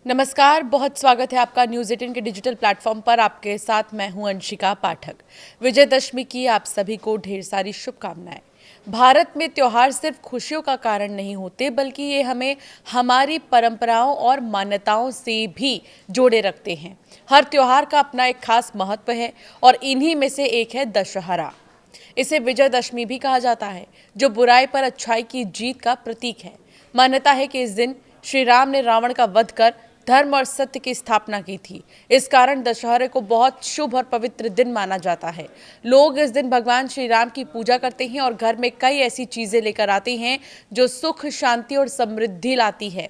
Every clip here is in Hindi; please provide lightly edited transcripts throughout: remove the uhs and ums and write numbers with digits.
नमस्कार, बहुत स्वागत है आपका न्यूज़ 18 के डिजिटल प्लेटफॉर्म पर। आपके साथ मैं हूं अंशिका पाठक। विजयदशमी की आप सभी को ढेर सारी शुभकामनाएं। भारत में त्योहार सिर्फ खुशियों का कारण नहीं होते, बल्कि ये हमें हमारी परंपराओं और मान्यताओं से भी जोड़े रखते हैं। हर त्योहार का अपना एक खास महत्व है और इन्हीं में से एक है दशहरा। इसे विजयदशमी भी कहा जाता है, जो बुराई पर अच्छाई की जीत का प्रतीक है। मान्यता है कि इस दिन श्री राम ने रावण का वध कर धर्म और सत्य की स्थापना की थी। इस कारण दशहरे को बहुत शुभ और पवित्र दिन माना जाता है। लोग इस दिन भगवान श्री राम की पूजा करते हैं और घर में कई ऐसी चीजें लेकर आते हैं जो सुख, शांति और समृद्धि लाती है।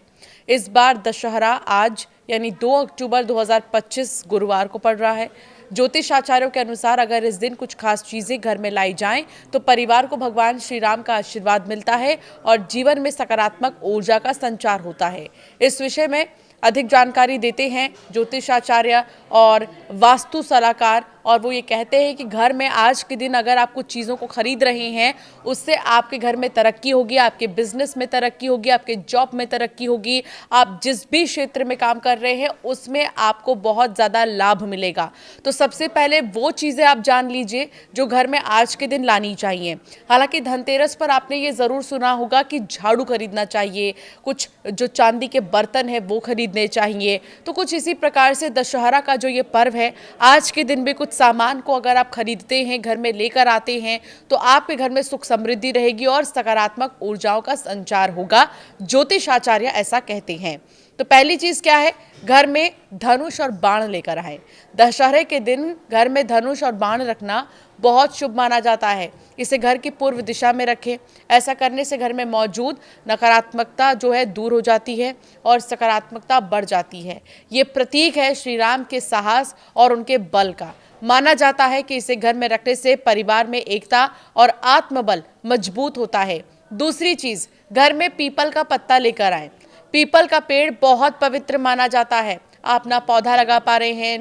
इस बार दशहरा आज यानी 2 अक्टूबर 2025 गुरुवार को पड़ रहा है। ज्योतिष आचार्यों के अनुसार अगर इस दिन कुछ खास चीजें घर में लाई जाएं तो परिवार को भगवान श्री राम का आशीर्वाद मिलता है और जीवन में सकारात्मक ऊर्जा का संचार होता है। इस विषय में अधिक जानकारी देते हैं ज्योतिष आचार्य और वास्तु सलाहकार, और वो ये कहते हैं कि घर में आज के दिन अगर आप कुछ चीज़ों को खरीद रहे हैं, उससे आपके घर में तरक्की होगी, आपके बिजनेस में तरक्की होगी, आपके जॉब में तरक्की होगी। आप जिस भी क्षेत्र में काम कर रहे हैं उसमें आपको बहुत ज़्यादा लाभ मिलेगा। तो सबसे पहले वो चीज़ें आप जान लीजिए जो घर में आज के दिन लानी चाहिए। हालांकि धनतेरस पर आपने ये ज़रूर सुना होगा कि झाड़ू खरीदना चाहिए, कुछ जो चांदी के बर्तन है वो खरीदने चाहिए। तो कुछ इसी प्रकार से दशहरा का जो ये पर्व है, आज के दिन भी कुछ सामान को अगर आप खरीदते हैं, घर में लेकर आते हैं, तो आपके घर में सुख समृद्धि रहेगी और सकारात्मक ऊर्जाओं का संचार होगा। ज्योतिष आचार्य ऐसा कहते हैं। तो पहली चीज क्या है, घर में धनुष और बाण लेकर आए। दशहरे के दिन घर में धनुष और बाण रखना बहुत शुभ माना जाता है। इसे घर की पूर्व दिशा में रखें। ऐसा करने से घर में मौजूद नकारात्मकता जो है दूर हो जाती है और सकारात्मकता बढ़ जाती है। ये प्रतीक है श्री राम के साहस और उनके बल का। माना जाता है कि इसे घर में रखने से परिवार में एकता और आत्मबल मजबूत होता है। दूसरी चीज, घर में पीपल का पत्ता लेकर आए। पीपल का पेड़ बहुत पवित्र माना जाता है। आप ना पौधा लगा पा रहे हैं,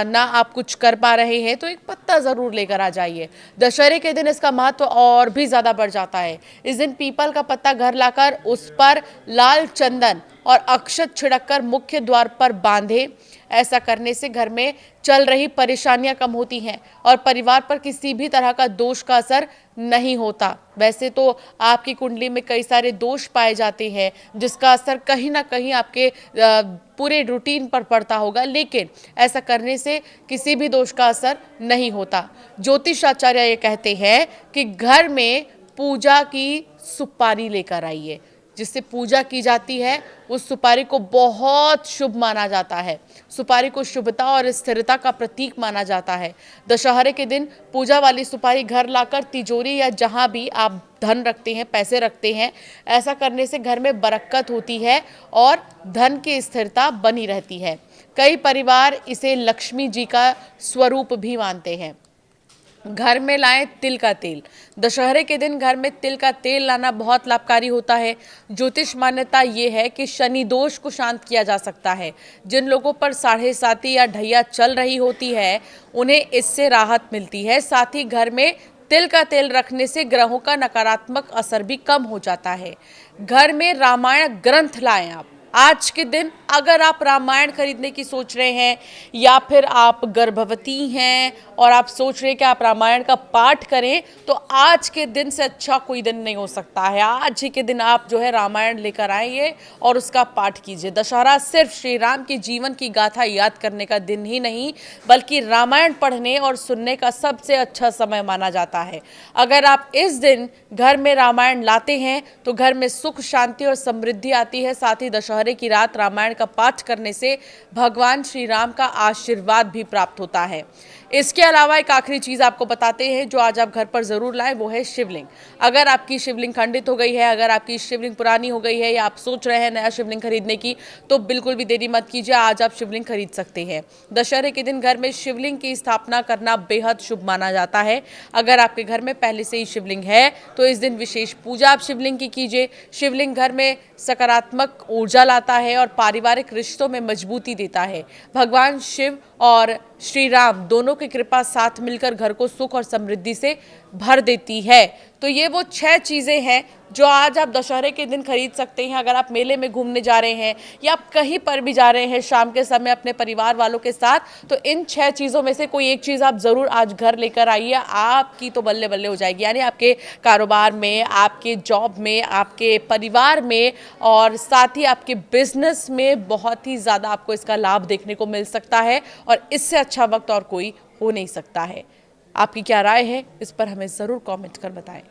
ना आप कुछ कर पा रहे हैं, तो एक पत्ता जरूर लेकर आ जाइए। दशहरे के दिन इसका महत्व और भी ज्यादा बढ़ जाता है। इस दिन पीपल का पत्ता घर लाकर उस पर लाल चंदन और अक्षत छिड़ककर मुख्य द्वार पर बांधे। ऐसा करने से घर में चल रही परेशानियां कम होती हैं और परिवार पर किसी भी तरह का दोष का असर नहीं होता। वैसे तो आपकी कुंडली में कई सारे दोष पाए जाते हैं जिसका असर कहीं ना कहीं आपके पूरे रूटीन पर पड़ता होगा, लेकिन ऐसा करने से किसी भी दोष का असर नहीं होता। ज्योतिष आचार्य ये कहते हैं कि घर में पूजा की सुपारी लेकर आइए। जिससे पूजा की जाती है उस सुपारी को बहुत शुभ माना जाता है। सुपारी को शुभता और स्थिरता का प्रतीक माना जाता है। दशहरे के दिन पूजा वाली सुपारी घर लाकर तिजोरी या जहां भी आप धन रखते हैं, पैसे रखते हैं, ऐसा करने से घर में बरकत होती है और धन की स्थिरता बनी रहती है। कई परिवार इसे लक्ष्मी जी का स्वरूप भी मानते हैं। घर में लाएं तिल का तेल। दशहरे के दिन घर में तिल का तेल लाना बहुत लाभकारी होता है। ज्योतिष मान्यता ये है कि शनि दोष को शांत किया जा सकता है। जिन लोगों पर साढ़े साती या ढैया चल रही होती है उन्हें इससे राहत मिलती है। साथ ही घर में तिल का तेल रखने से ग्रहों का नकारात्मक असर भी कम हो जाता है। घर में रामायण ग्रंथ लाएं आप। आज के दिन अगर आप रामायण खरीदने की सोच रहे हैं या फिर आप गर्भवती हैं और आप सोच रहे हैं कि आप रामायण का पाठ करें, तो आज के दिन से अच्छा कोई दिन नहीं हो सकता है। आज ही के दिन आप जो है रामायण लेकर आइए और उसका पाठ कीजिए। दशहरा सिर्फ श्री राम की जीवन की गाथा याद करने का दिन ही नहीं, बल्कि रामायण पढ़ने और सुनने का सबसे अच्छा समय माना जाता है। अगर आप इस दिन घर में रामायण लाते हैं तो घर में सुख, शांति और समृद्धि आती है। साथ ही दशहरे की रात रामायण का पाठ करने से भगवान श्री राम का आशीर्वाद भी प्राप्त होता है। इसके अलावा एक आखिरी चीज आपको बताते हैं जो आज आप घर पर जरूर लाएं, वो है शिवलिंग। अगर आपकी शिवलिंग खंडित हो गई है, अगर आपकी शिवलिंग पुरानी हो गई है या आप सोच रहे हैं नया शिवलिंग खरीदने की, तो बिल्कुल भी देरी मत कीजिए, आज आप शिवलिंग खरीद सकते हैं। दशहरे के दिन घर में शिवलिंग की स्थापना करना बेहद शुभ माना जाता है। अगर आपके घर में पहले से ही शिवलिंग है तो इस दिन विशेष पूजा आप शिवलिंग की कीजिए। शिवलिंग घर में सकारात्मक ऊर्जा लाता है और पारिवारिक रिश्तों में मजबूती देता है। भगवान शिव और श्री राम दोनों की कृपा साथ मिलकर घर को सुख और समृद्धि से भर देती है। तो ये वो 6 चीज़ें हैं जो आज आप दशहरे के दिन खरीद सकते हैं। अगर आप मेले में घूमने जा रहे हैं या आप कहीं पर भी जा रहे हैं शाम के समय अपने परिवार वालों के साथ, तो इन 6 चीज़ों में से कोई एक चीज़ आप ज़रूर आज घर लेकर आइए, आपकी तो बल्ले बल्ले हो जाएगी। यानी आपके कारोबार में, आपके जॉब में, आपके परिवार में और साथ ही आपके बिजनेस में बहुत ही ज़्यादा आपको इसका लाभ देखने को मिल सकता है और इससे अच्छा वक्त और कोई हो नहीं सकता है। आपकी क्या राय है, इस पर हमें ज़रूर कमेंट कर बताएं।